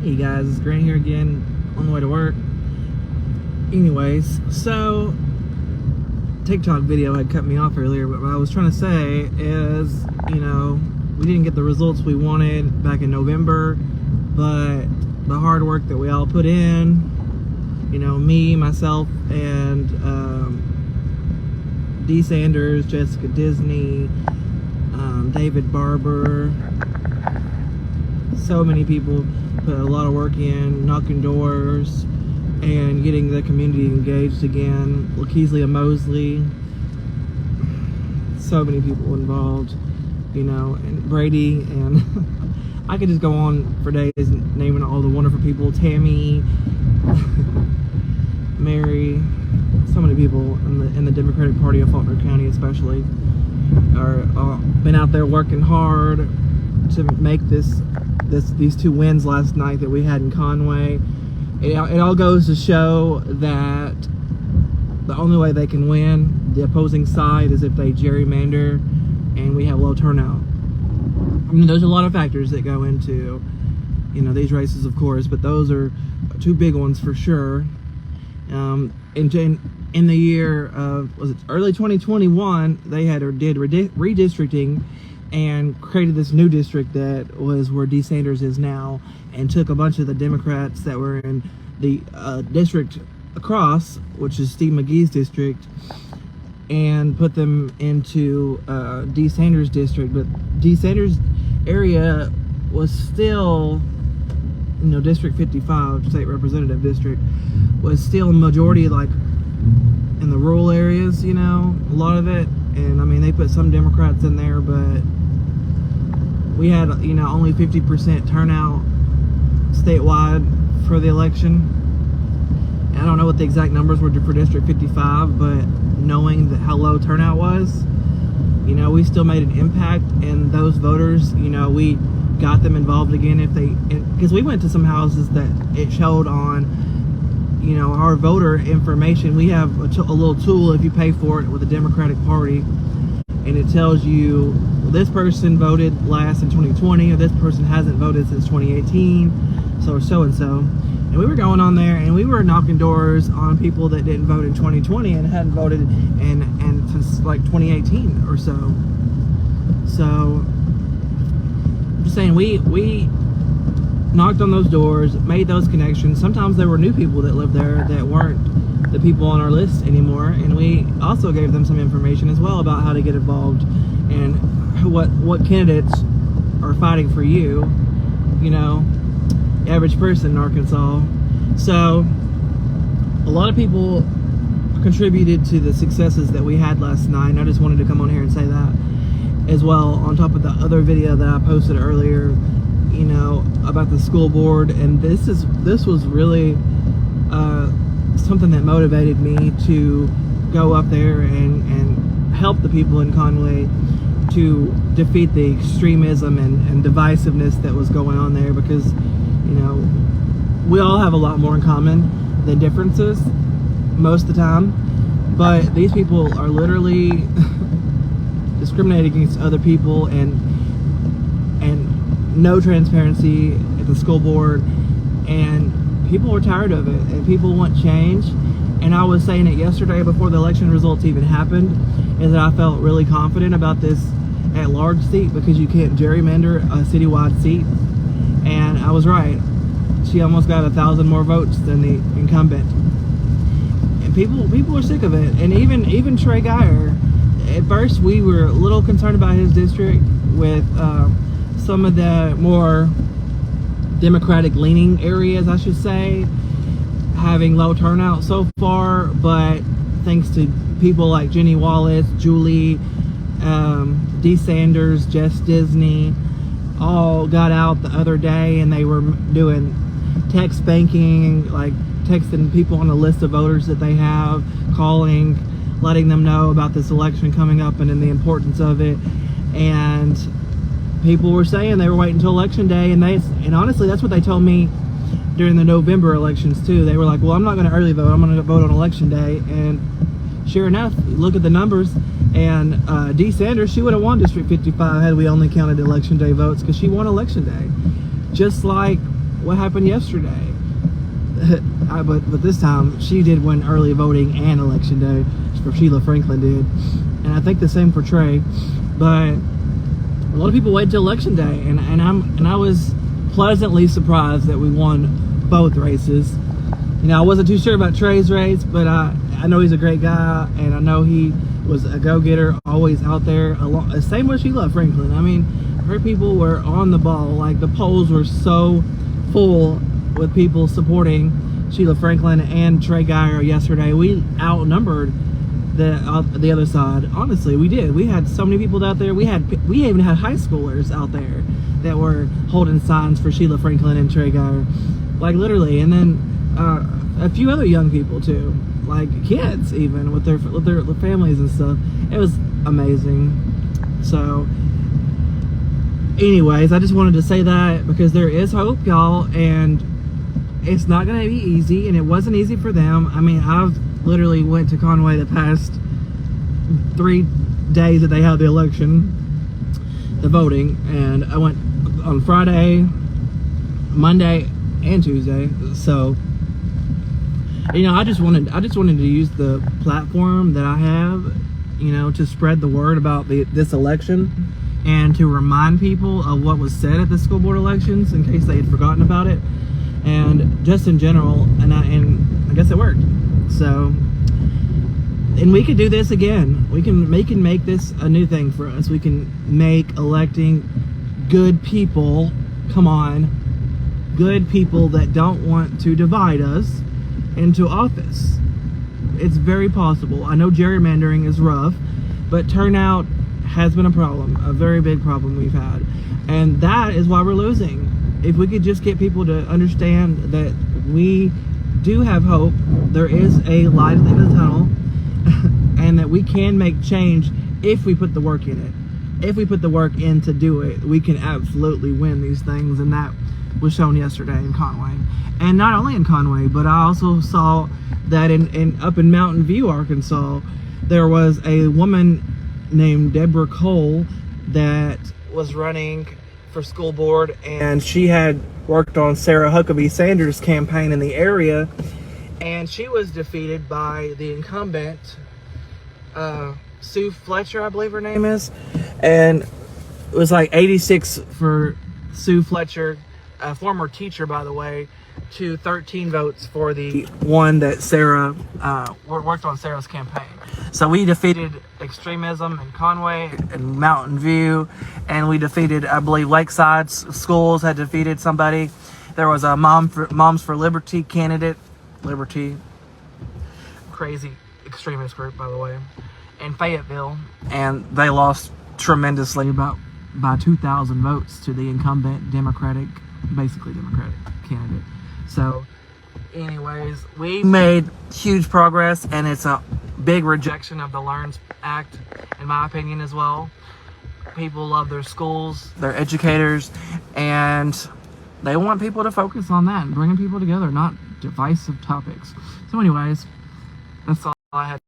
Hey guys, it's Grant here again on the way to work. Anyways, so TikTok video had cut me off earlier, but what I was trying to say is, we didn't get the results we wanted back in November, but the hard work that we all put in, me, myself, and Dee Sanders, Jessica Disney, David Barber, so many people put a lot of work in, knocking doors and getting the community engaged again. Lakeislia Mosley, so many people involved, and Brady, and I could just go on for days naming all the wonderful people. Tammy, Mary, so many people in the Democratic Party of Faulkner County especially are been out there working hard to make these two wins last night that we had in Conway. It all goes to show that the only way they can win, the opposing side, is if they gerrymander and we have low turnout. I mean, there's a lot of factors that go into, these races, of course, but those are two big ones for sure. In the year of, was it early 2021, they did redistricting and created this new district that was where Dee Sanders is now, and took a bunch of the Democrats that were in the district across, which is Steve McGee's district, and put them into Dee Sanders' district. But Dee Sanders' area was still, District 55, state representative district, was still majority like in the rural areas, a lot of it. And I mean, they put some Democrats in there, but we had, only 50% turnout statewide for the election. And I don't know what the exact numbers were for District 55, but knowing that how low turnout was, we still made an impact. And those voters, we got them involved again because we went to some houses that it showed on, our voter information. We have a little tool if you pay for it with the Democratic Party, and it tells you, well, this person voted last in 2020, or this person hasn't voted since 2018, so-and-so. And we were going on there and we were knocking doors on people that didn't vote in 2020 and hadn't voted and since like 2018 or so. So I'm just saying, we knocked on those doors, made those connections. Sometimes there were new people that lived there that weren't the people on our list anymore, and we also gave them some information as well about how to get involved and what candidates are fighting for you, average person in Arkansas. So a lot of people contributed to the successes that we had last night, and I just wanted to come on here and say that as well, on top of the other video that I posted earlier, about the school board. And this was really something that motivated me to go up there and help the people in Conway to defeat the extremism and divisiveness that was going on there, because we all have a lot more in common than differences most of the time, but these people are literally discriminating against other people, and no transparency at the school board, and people are tired of it, and people want change. And I was saying it yesterday before the election results even happened, is that I felt really confident about this at-large seat, because you can't gerrymander a citywide seat, and I was right. She almost got 1,000 more votes than the incumbent, and people are sick of it. And even Trey Geyer, at first we were a little concerned about his district with some of the more Democratic leaning areas, I should say, having low turnout so far, but thanks to people like Jenny Wallace, Julie, Dee Sanders, Jess Disney, all got out the other day, and they were doing text banking, like texting people on the list of voters that they have, calling, letting them know about this election coming up and the importance of it. And people were saying they were waiting until election day, and honestly, that's what they told me during the November elections too. They were like, well, I'm not going to early vote, I'm going to vote on election day. And sure enough, look at the numbers, and Dee Sanders, she would have won District 55 had we only counted election day votes, because she won election day. Just like what happened yesterday. But this time she did win early voting and election day, for Sheila Franklin did, and I think the same for Trey. But a lot of people wait till election day, and I was pleasantly surprised that we won both races. You know, I wasn't too sure about Trey's race, but I know he's a great guy, and I know he was a go-getter, always out there. Same with Sheila Franklin. I mean, her people were on the ball. Like, the polls were so full with people supporting Sheila Franklin and Trey Geyer yesterday. We outnumbered the other side. Honestly, we did. We had so many people out there. We even had high schoolers out there that were holding signs for Sheila Franklin and Trey Geyer, like literally. And then a few other young people too, like kids, even with their families and stuff. It was amazing. So anyways, I just wanted to say that because there is hope, y'all, and it's not going to be easy, and it wasn't easy for them. I mean, I've literally went to Conway the past 3 days that they had the election, the voting, and I went on Friday, Monday, and Tuesday. So, you know, I just wanted to use the platform that I have, you know, to spread the word about this election and to remind people of what was said at the school board elections in case they had forgotten about it, and just in general. And I guess it worked. So, and we can do this again. We can make this a new thing for us. We can make electing good people, come on, good people that don't want to divide us into office. It's very possible. I know gerrymandering is rough, but turnout has been a problem, a very big problem we've had. And that is why we're losing. If we could just get people to understand that we do have hope, there is a light at the end of the tunnel, and that we can make change if we put the work in it. If we put the work in to do it, we can absolutely win these things. And that was shown yesterday in Conway. And not only in Conway, but I also saw that up in Mountain View, Arkansas, there was a woman named Deborah Cole that was running for school board, and she had worked on Sarah Huckabee Sanders' campaign in the area, and she was defeated by the incumbent, Sue Fletcher, I believe her name is, and it was like 86 for Sue Fletcher, a former teacher, by the way, to 13 votes for the one that Sarah worked on Sarah's campaign. So we defeated extremism in Conway and Mountain View, and we defeated, I believe, Lakeside Schools had defeated somebody. There was a Moms for Liberty candidate, Liberty, crazy extremist group, by the way, in Fayetteville, and they lost tremendously, by 2,000 votes to the incumbent basically Democratic candidate. So anyways, we made huge progress, and it's a big rejection of the LEARNS Act, in my opinion, as well. People love their schools, their educators, and they want people to focus on that and bringing people together, not divisive topics. So anyways, that's all I had.